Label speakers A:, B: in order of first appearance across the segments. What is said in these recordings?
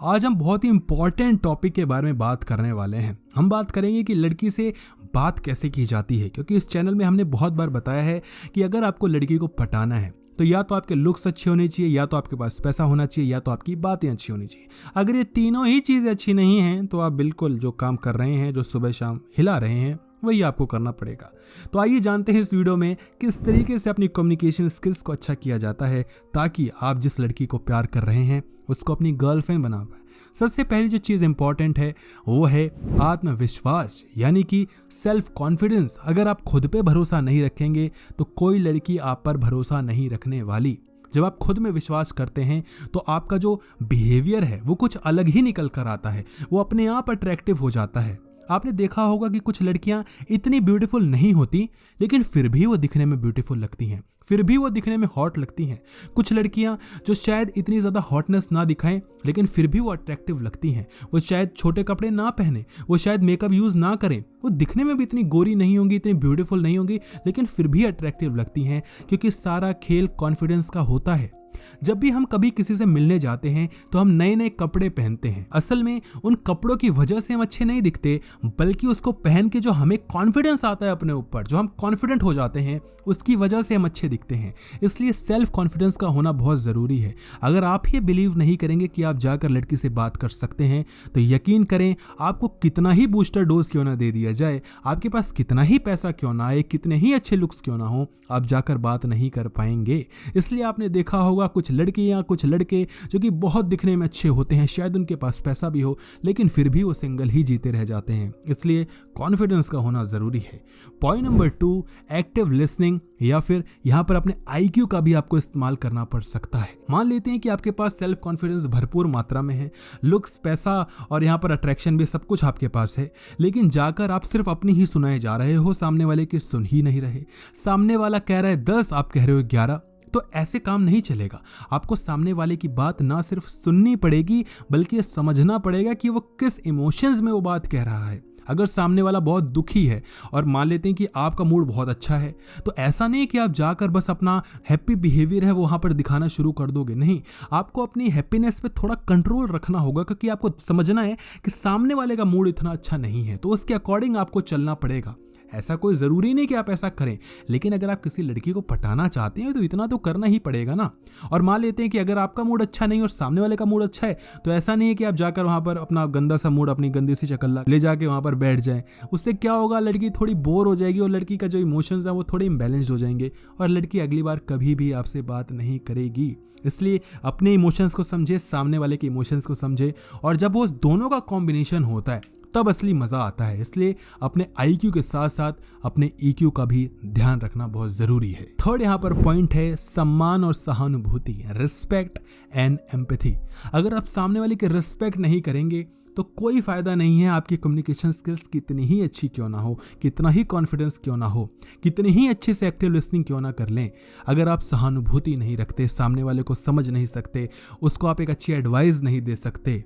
A: आज हम बहुत ही इंपॉर्टेंट टॉपिक के बारे में बात करने वाले हैं। हम बात करेंगे कि लड़की से बात कैसे की जाती है, क्योंकि इस चैनल में हमने बहुत बार बताया है कि अगर आपको लड़की को पटाना है तो या तो आपके लुक्स अच्छे होने चाहिए, या तो आपके पास पैसा होना चाहिए, या तो आपकी बातें अच्छी होनी चाहिए। अगर ये तीनों ही चीज़ें अच्छी नहीं हैं तो आप बिल्कुल जो काम कर रहे हैं, जो सुबह शाम हिला रहे हैं, वही आपको करना पड़ेगा। तो आइए जानते हैं इस वीडियो में किस तरीके से अपनी कम्युनिकेशन स्किल्स को अच्छा किया जाता है ताकि आप जिस लड़की को प्यार कर रहे हैं उसको अपनी गर्लफ्रेंड बना पाए। सबसे पहली जो चीज़ इंपॉर्टेंट है वो है आत्मविश्वास, यानी कि सेल्फ कॉन्फिडेंस। अगर आप खुद पे भरोसा नहीं रखेंगे तो कोई लड़की आप पर भरोसा नहीं रखने वाली। जब आप खुद में विश्वास करते हैं तो आपका जो बिहेवियर है वो कुछ अलग ही निकल कर आता है, वो अपने आप अट्रैक्टिव हो जाता है। आपने देखा होगा कि कुछ लड़कियां इतनी ब्यूटीफुल नहीं होती लेकिन फिर भी वो दिखने में ब्यूटीफुल लगती हैं, फिर भी वो दिखने में हॉट लगती हैं। कुछ लड़कियां जो शायद इतनी ज़्यादा हॉटनेस ना दिखाएं लेकिन फिर भी वो अट्रैक्टिव लगती हैं। वो शायद छोटे कपड़े ना पहने, वो शायद मेकअप यूज़ ना करें, वो दिखने में भी इतनी गोरी नहीं होंगी, इतनी ब्यूटीफुल नहीं होंगी, लेकिन फिर भी अट्रैक्टिव लगती हैं, क्योंकि सारा खेल कॉन्फिडेंस का होता है। जब भी हम कभी किसी से मिलने जाते हैं तो हम नए नए कपड़े पहनते हैं। असल में उन कपड़ों की वजह से हम अच्छे नहीं दिखते, बल्कि उसको पहन के जो हमें कॉन्फिडेंस आता है अपने ऊपर, जो हम कॉन्फिडेंट हो जाते हैं, उसकी वजह से हम अच्छे दिखते हैं। इसलिए सेल्फ कॉन्फिडेंस का होना बहुत ज़रूरी है। अगर आप ये बिलीव नहीं करेंगे कि आप जाकर लड़की से बात कर सकते हैं तो यकीन करें, आपको कितना ही बूस्टर डोज क्यों ना दे दिया जाए, आपके पास कितना ही पैसा क्यों ना आए, कितने ही अच्छे लुक्स क्यों ना हो, आप जाकर बात नहीं कर पाएंगे। इसलिए आपने देखा होगा कुछ लड़कियां, कुछ लड़के जो कि बहुत दिखने में अच्छे होते हैं, शायद उनके पास पैसा भी हो, लेकिन फिर भी वो सिंगल ही जीते रह जाते हैं। इसलिए कॉन्फिडेंस का होना जरूरी है। पॉइंट नंबर 2, एक्टिव लिसनिंग, या फिर यहां पर अपने IQ का भी आपको इस्तेमाल करना पड़ सकता है। मान लेते हैं कि आपके पास सेल्फ कॉन्फिडेंस भरपूर मात्रा में है, लुक्स, पैसा और यहां पर अट्रैक्शन भी सब कुछ आपके पास है, लेकिन जाकर आप सिर्फ अपनी ही सुनाए जा रहे हो, सामने वाले की सुन ही नहीं रहे। सामने वाला कह रहा है 10, आप कह रहे हो 11, तो ऐसे काम नहीं चलेगा। आपको सामने वाले की बात ना सिर्फ सुननी पड़ेगी बल्कि ये समझना पड़ेगा कि वो किस इमोशंस में वो बात कह रहा है। अगर सामने वाला बहुत दुखी है और मान लेते हैं कि आपका मूड बहुत अच्छा है, तो ऐसा नहीं कि आप जाकर बस अपना हैप्पी बिहेवियर है वो वहाँ पर दिखाना शुरू कर दोगे। नहीं, आपको अपनी हैप्पीनेस पे थोड़ा कंट्रोल रखना होगा, क्योंकि आपको समझना है कि सामने वाले का मूड इतना अच्छा नहीं है, तो उसके अकॉर्डिंग आपको चलना पड़ेगा। ऐसा कोई ज़रूरी नहीं कि आप ऐसा करें, लेकिन अगर आप किसी लड़की को पटाना चाहते हैं तो इतना तो करना ही पड़ेगा ना। और मान लेते हैं कि अगर आपका मूड अच्छा नहीं और सामने वाले का मूड अच्छा है, तो ऐसा नहीं है कि आप जाकर वहाँ पर अपना गंदा सा मूड, अपनी गंदी सी शक्ल ले जाके वहाँ पर बैठ जाएं। उससे क्या होगा, लड़की थोड़ी बोर हो जाएगी और लड़की का जो इमोशंस है वो थोड़े इम्बैलेंस्ड हो जाएंगे और लड़की अगली बार कभी भी आपसे बात नहीं करेगी। इसलिए अपने इमोशंस को समझे, सामने वाले के इमोशंस को समझे, और जब वो दोनों का कॉम्बिनेशन होता है तब असली मज़ा आता है। इसलिए अपने IQ के साथ साथ अपने EQ का भी ध्यान रखना बहुत ज़रूरी है। थर्ड यहाँ पर पॉइंट है सम्मान और सहानुभूति, रिस्पेक्ट एंड एम्पैथी। अगर आप सामने वाले के रिस्पेक्ट नहीं करेंगे तो कोई फ़ायदा नहीं है। आपकी कम्युनिकेशन स्किल्स कितनी ही अच्छी क्यों ना हो, कितना ही कॉन्फिडेंस क्यों ना हो, कितनी ही अच्छे से एक्टिव लिसनिंग क्यों ना कर लें, अगर आप सहानुभूति नहीं रखते, सामने वाले को समझ नहीं सकते, उसको आप एक अच्छी एडवाइस नहीं दे सकते,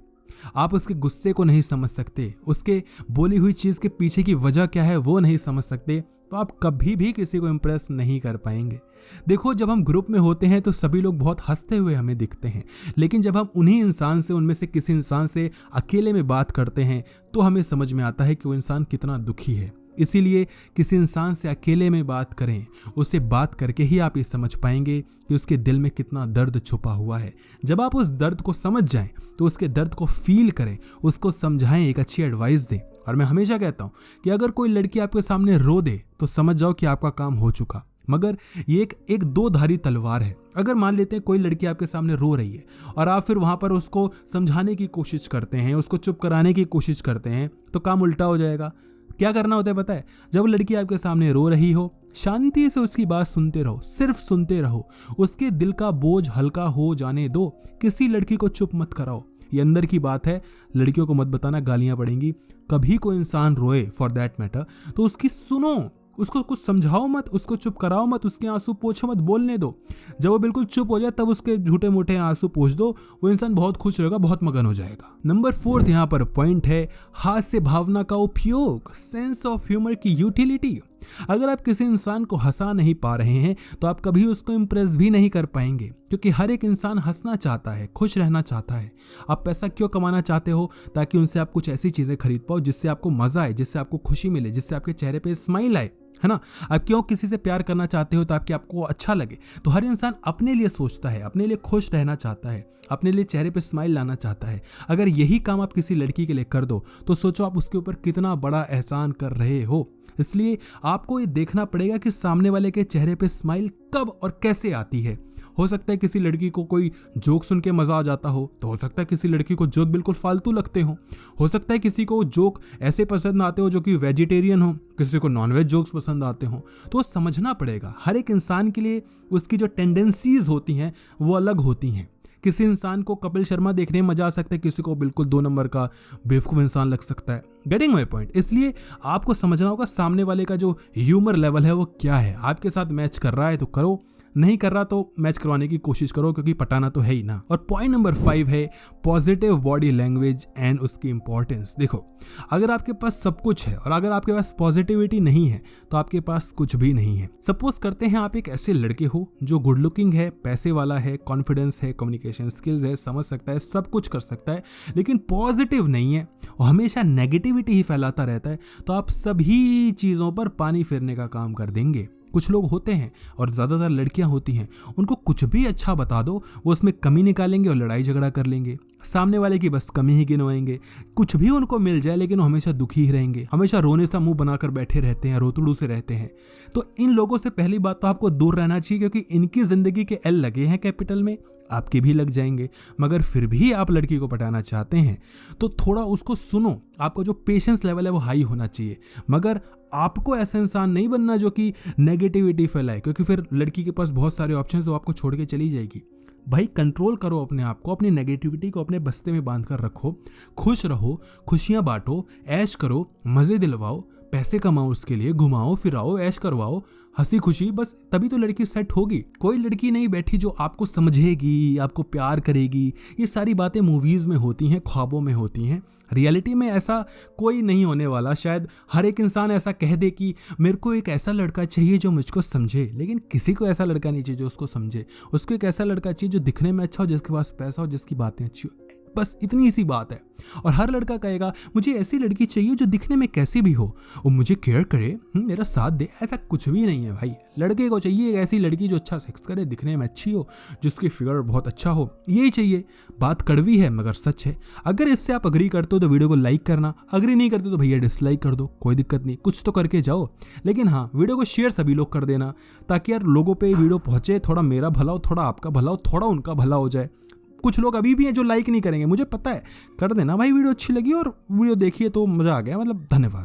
A: आप उसके गुस्से को नहीं समझ सकते, उसके बोली हुई चीज़ के पीछे की वजह क्या है वो नहीं समझ सकते, तो आप कभी भी किसी को इम्प्रेस नहीं कर पाएंगे। देखो, जब हम ग्रुप में होते हैं तो सभी लोग बहुत हंसते हुए हमें दिखते हैं, लेकिन जब हम उन्हीं इंसान से, उनमें से किसी इंसान से अकेले में बात करते हैं तो हमें समझ में आता है कि वो इंसान कितना दुखी है। इसीलिए किसी इंसान से अकेले में बात करें, उससे बात करके ही आप ये समझ पाएंगे कि उसके दिल में कितना दर्द छुपा हुआ है। जब आप उस दर्द को समझ जाएं तो उसके दर्द को फील करें, उसको समझाएं, एक अच्छी एडवाइस दें। और मैं हमेशा कहता हूं कि अगर कोई लड़की आपके सामने रो दे तो समझ जाओ कि आपका काम हो चुका। मगर ये एक दो धारी तलवार है। अगर मान लेते हैं कोई लड़की आपके सामने रो रही है और आप फिर वहां पर उसको समझाने की कोशिश करते हैं, उसको चुप कराने की कोशिश करते हैं, तो काम उल्टा हो जाएगा। क्या करना होता है पता है? जब लड़की आपके सामने रो रही हो, शांति से उसकी बात सुनते रहो, सिर्फ सुनते रहो, उसके दिल का बोझ हल्का हो जाने दो। किसी लड़की को चुप मत कराओ। ये अंदर की बात है, लड़कियों को मत बताना, गालियां पड़ेंगी। कभी कोई इंसान रोए फॉर दैट मैटर तो उसकी सुनो, उसको कुछ समझाओ मत, उसको चुप कराओ मत, उसके आंसू पोछो मत, बोलने दो। जब वो बिल्कुल चुप हो जाए तब उसके झूठे मोटे आंसू पोंछ दो। वो इंसान बहुत खुश होगा, बहुत मगन हो जाएगा। नंबर 4 यहाँ पर पॉइंट है हास्य भावना का उपयोग, सेंस ऑफ ह्यूमर की यूटिलिटी। अगर आप किसी इंसान को हंसा नहीं पा रहे हैं तो आप कभी उसको इम्प्रेस भी नहीं कर पाएंगे, क्योंकि हर एक इंसान हंसना चाहता है, खुश रहना चाहता है। आप पैसा क्यों कमाना चाहते हो? ताकि उनसे आप कुछ ऐसी चीजें खरीद पाओ जिससे आपको मजा आए, जिससे आपको खुशी मिले, जिससे आपके चेहरे पे स्माइल आए, है ना। आप क्यों किसी से प्यार करना चाहते हो? ताकि आपको अच्छा लगे। तो हर इंसान अपने लिए सोचता है, अपने लिए खुश रहना चाहता है, अपने लिए चेहरे पे स्माइल लाना चाहता है। अगर यही काम आप किसी लड़की के लिए कर दो तो सोचो आप उसके ऊपर कितना बड़ा एहसान कर रहे हो। इसलिए आपको ये देखना पड़ेगा कि सामने वाले के चेहरे पे स्माइल कब और कैसे आती है। हो सकता है किसी लड़की को कोई जोक सुन के मजा आ जाता हो, तो हो सकता है किसी लड़की को जोक बिल्कुल फालतू लगते हो सकता है किसी को जोक ऐसे पसंद आते हो जो कि वेजिटेरियन हो, किसी को नॉनवेज जोक्स पसंद आते हो। तो समझना पड़ेगा हर एक इंसान के लिए उसकी जो टेंडेंसीज होती हैं वो अलग होती हैं। किसी इंसान को कपिल शर्मा देखने में मजा आ सकता है, किसी को बिल्कुल 2 नंबर का बेवकूफ इंसान लग सकता है। Getting my point. इसलिए आपको समझना होगा सामने वाले का जो ह्यूमर लेवल है वो क्या है। आपके साथ मैच कर रहा है तो करो, नहीं कर रहा तो मैच करवाने की कोशिश करो, क्योंकि पटाना तो है ही ना। और पॉइंट नंबर 5 है पॉजिटिव बॉडी लैंग्वेज एंड उसकी इंपॉर्टेंस। देखो, अगर आपके पास सब कुछ है और अगर आपके पास पॉजिटिविटी नहीं है तो आपके पास कुछ भी नहीं है। सपोज करते हैं आप एक ऐसे लड़के हो जो गुड लुकिंग है, पैसे वाला है, कॉन्फिडेंस है, कम्युनिकेशन स्किल्स है, समझ सकता है, सब कुछ कर सकता है, लेकिन पॉजिटिव नहीं है और हमेशा नेगेटिविटी ही फैलाता रहता है, तो आप सभी चीजों पर पानी फेरने का काम कर देंगे। कुछ लोग होते हैं और ज़्यादातर लड़कियां होती हैं, उनको कुछ भी अच्छा बता दो वो उसमें कमी निकालेंगे और लड़ाई झगड़ा कर लेंगे, सामने वाले की बस कमी ही गिनवाएंगे। कुछ भी उनको मिल जाए लेकिन वो हमेशा दुखी ही रहेंगे, हमेशा रोने सा मुंह बनाकर बैठे रहते हैं, रोतड़ू से रहते हैं। तो इन लोगों से पहली बात तो आपको दूर रहना चाहिए, क्योंकि इनकी जिंदगी के एल लगे हैं कैपिटल में, आपके भी लग जाएंगे। मगर फिर भी आप लड़की को पटाना चाहते हैं तो थोड़ा उसको सुनो। आपका जो पेशेंस लेवल है वो हाई होना चाहिए, मगर आपको ऐसा इंसान नहीं बनना जो कि नेगेटिविटी फैलाए, क्योंकि फिर लड़की के पास बहुत सारे ऑप्शन वो आपको छोड़ के चली जाएगी। भाई कंट्रोल करो अपने आप को, अपनी नेगेटिविटी को अपने बस्ते में बांध कर रखो, खुश रहो, खुशियां बांटो, ऐश करो, मजे दिलवाओ, पैसे कमाओ, उसके लिए घुमाओ फिराओ, ऐश करवाओ, हंसी खुशी, बस तभी तो लड़की सेट होगी। कोई लड़की नहीं बैठी जो आपको समझेगी, आपको प्यार करेगी। ये सारी बातें मूवीज में होती हैं, ख्वाबों में होती हैं। रियलिटी में ऐसा कोई नहीं होने वाला। शायद हर एक इंसान ऐसा कह दे कि मेरे को एक ऐसा लड़का चाहिए जो मुझको समझे, लेकिन किसी को ऐसा लड़का नहीं चाहिए जो उसको समझे। उसको एक ऐसा लड़का चाहिए जो दिखने में अच्छा हो, जिसके पास पैसा हो, जिसकी बातें अच्छी हो, बस इतनी सी बात है। और हर लड़का कहेगा मुझे ऐसी लड़की चाहिए जो दिखने में कैसी भी हो और मुझे केयर करे, मेरा साथ दे। ऐसा कुछ भी नहीं है भाई। लड़के को चाहिए एक ऐसी लड़की जो अच्छा सेक्स करे, दिखने में अच्छी हो, जिसकी फिगर बहुत अच्छा हो, यही चाहिए। बात कड़वी है मगर सच है। अगर इससे आप अग्री करते हो तो वीडियो को लाइक करना, अग्री नहीं करते तो भैया डिसलाइक कर दो, कोई दिक्कत नहीं, कुछ तो करके जाओ। लेकिन हाँ, वीडियो को शेयर सभी लोग कर देना, ताकि यार लोगों पे वीडियो पहुंचे, थोड़ा मेरा भला हो, थोड़ा आपका भला हो, थोड़ा उनका भला हो जाए। कुछ लोग अभी भी हैं जो लाइक नहीं करेंगे, मुझे पता है, कर देना भाई। वीडियो अच्छी लगी और वीडियो देखिए तो मजा आ गया, मतलब धन्यवाद।